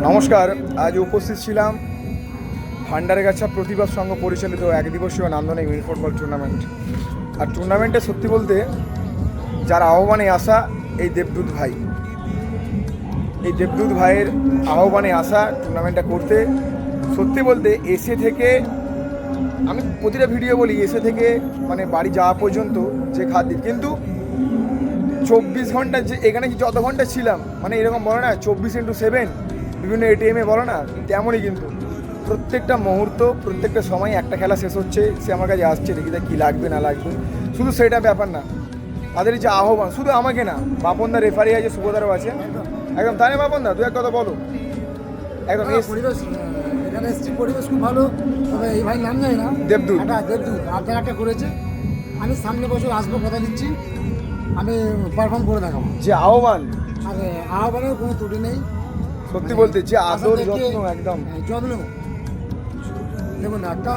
নমস্কার। আজ উপস্থিত ছিলাম ভান্ডারগাছা প্রতিবাদ সংঘ পরিচালিত একদিবসীয় নান্দনিক মিনি ফুটবল টুর্নামেন্ট। আর টুর্নামেন্টে সত্যি বলতে যার আহ্বানে আসা এই দেবদূত ভাই, এই দেবদূত ভাইয়ের আহ্বানে আসা টুর্নামেন্টটা করতে, সত্যি বলতে এসে থেকে আমি প্রতিটা ভিডিও বলি এসে থেকে মানে বাড়ি যাওয়া পর্যন্ত যে খাদ্য, কিন্তু 24 ঘন্টা যে এখানে যত ঘন্টা ছিলাম মানে এরকম বলো না 24x7 বিভিন্ন এটিএমে বলো না, তেমনই কিন্তু প্রত্যেকটা মুহূর্ত প্রত্যেকটা সময় একটা খেলা শেষ হচ্ছে সে আমার কাছে আসছে, দেখি কী লাগবে না লাগবে। শুধু সেটা ব্যাপার না, তাদের যে আহ্বান শুধু আমাকে না, বাপনদা রেফারি আছে, সুবোদারও আছে একদম, তাই না বাপনদা? দু এক কথা বলো। একদম পরিবেশ এখানে এসেছি, পরিবেশ খুব ভালো। তবে এই ভাই নাম জানি না, দেবদূত আপনার একটা করেছে। আমি সামনে বছর আসবো, কথা দিচ্ছি, আমি পারফর্ম করে দেখাবো। যে আহ্বান আর আহ্বানের কোনো ত্রুটি নেই, সত্যি বলতে যে আদর যত্ন একদম যত্ন। দেখুন একটা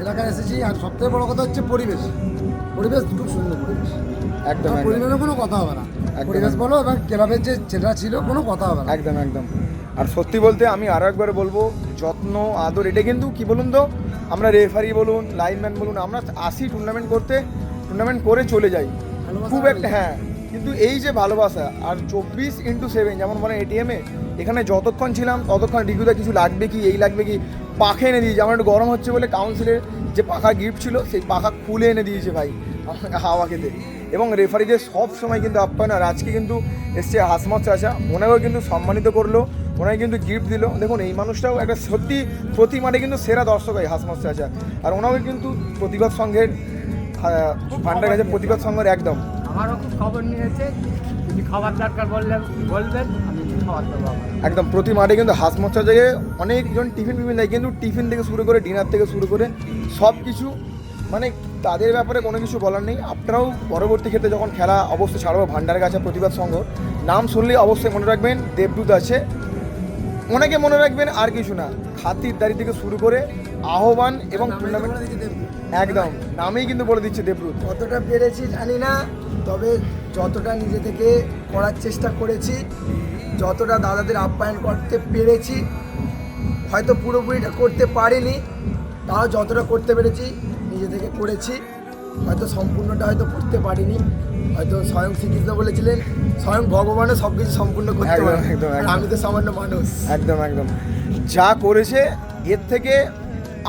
এলাকায় এসেছি, আর সবথেকে বড় কথা হচ্ছে পরিবেশ। পরিবেশ খুব সুন্দর পরিবেশ, একদম পরিবেশের কোনো কথা হবে না। পরিবেশ বলো এবং ক্লাবের যে ছেলেরা ছিল কোনো কথা হবে না, একদম একদম। আর সত্যি বলতে আমি আরও একবার বলবো, যত্ন আদর এটা কিন্তু কি বলুন তো, আমরা রেফারি বলুন লাইনম্যান বলুন আমরা আসি টুর্নামেন্ট করতে, টুর্নামেন্ট করে চলে যাই খুব একটা, হ্যাঁ, কিন্তু এই যে ভালোবাসা আর 24x7 যেমন বলেন এটিএমে, এখানে যতক্ষণ ছিলাম ততক্ষণ ডিগুদা কিছু লাগবে কি, এই লাগবে কি, পাখা এনে দিয়েছে। আমার একটু গরম হচ্ছে বলে কাউন্সিলের যে পাখা গিফট ছিল সেই পাখা খুলে এনে দিয়েছে ভাই আমাকে হাওয়া খেতে। এবং রেফারিদের সব সময় কিন্তু আপ্যায়ন। আর আজকে কিন্তু এসছে হাসমত চাচা, ওনাকেও কিন্তু সম্মানিত করলো, ওনাকে কিন্তু গিফট দিল। দেখুন এই মানুষটাও একটা সত্যি প্রতি মাঠে কিন্তু সেরা দর্শক হয় হাসমত চাচা। আর ওনাকে কিন্তু প্রতিবাদ সংঘের ভান্ডারগাছা প্রতিবাদ সংঘের একদম আমারও খুব খবর নিয়েছে, যদি খাবার দরকার বলবেন আমি খাবার দেবো। একদম প্রতি মাঠে কিন্তু হাসমত চাচাকে অনেকজন টিফিন দেয়, কিন্তু টিফিন থেকে শুরু করে ডিনার থেকে শুরু করে সব কিছু মানে তাদের ব্যাপারে কোনো কিছু বলার নেই। আপনারাও পরবর্তী ক্ষেত্রে যখন খেলা অবশ্যই ছাড়বো ভান্ডারগাছা প্রতিবাদ সংঘ, নাম শুনলেই অবশ্যই মনে রাখবেন দেবদূত আছে, অনেকে মনে রাখবেন আর কিছু না, খাতিরদারি থেকে শুরু করে আহ্বান এবং টুর্নামেন্ট একদম নামেই কিন্তু বলে দিচ্ছে দেবদূত। কতটা পেরেছি জানি না, তবে যতটা নিজে থেকে করার চেষ্টা করেছি, যতটা দাদাদের আপ্যায়ন করতে পেরেছি, হয়তো পুরোপুরিটা করতে পারিনি, তাও যতটা করতে পেরেছি নিজে থেকে করেছি। হয়তো সম্পূর্ণটা হয়তো করতে পারিনি, হয়তো স্বয়ং শ্রীকৃষ্ণ বলেছিলেন স্বয়ং ভগবানও সব কিছু সম্পূর্ণ করতে পারে, আমি তো সামান্য মানুষ। একদম একদম যা করেছে এর থেকে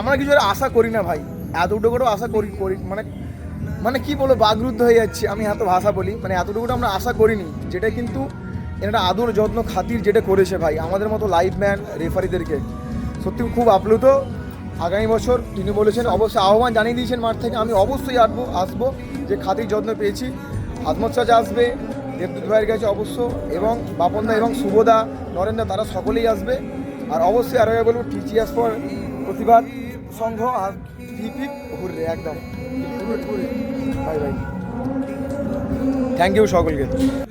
আমরা কিছু আশা করি না ভাই, এতটুকুও আশা করি মানে মানে কি বলবো, বাগরুদ্ধ হয়ে যাচ্ছে আমি এত ভাষা বলি, মানে এতটুকু আমরা আশা করিনি, যেটা কিন্তু এটা আদর যত্ন খাতির যেটা করেছে ভাই আমাদের মতো লাইভম্যান রেফারিদেরকে, সত্যি খুব আপ্লুত। আগামী বছর তিনি বলেছেন অবশ্যই আহ্বান জানিয়ে দিয়েছেন মাঠ থেকে, আমি অবশ্যই আসবো যে খাতির যত্ন পেয়েছি। হাসমত চাচা আসবে, দেবদূত ভাইয়ের কাছে অবশ্য, এবং বাপনদা এবং শুভদা নরেন্দা তারা সকলেই আসবে। আর অবশ্যই আরও বলবো টিচিএস ফর প্রতিবাদ সংঘ আর ফিপিক ঘুরবে একদম ভাই ভাই। থ্যাংক ইউ সকলকে।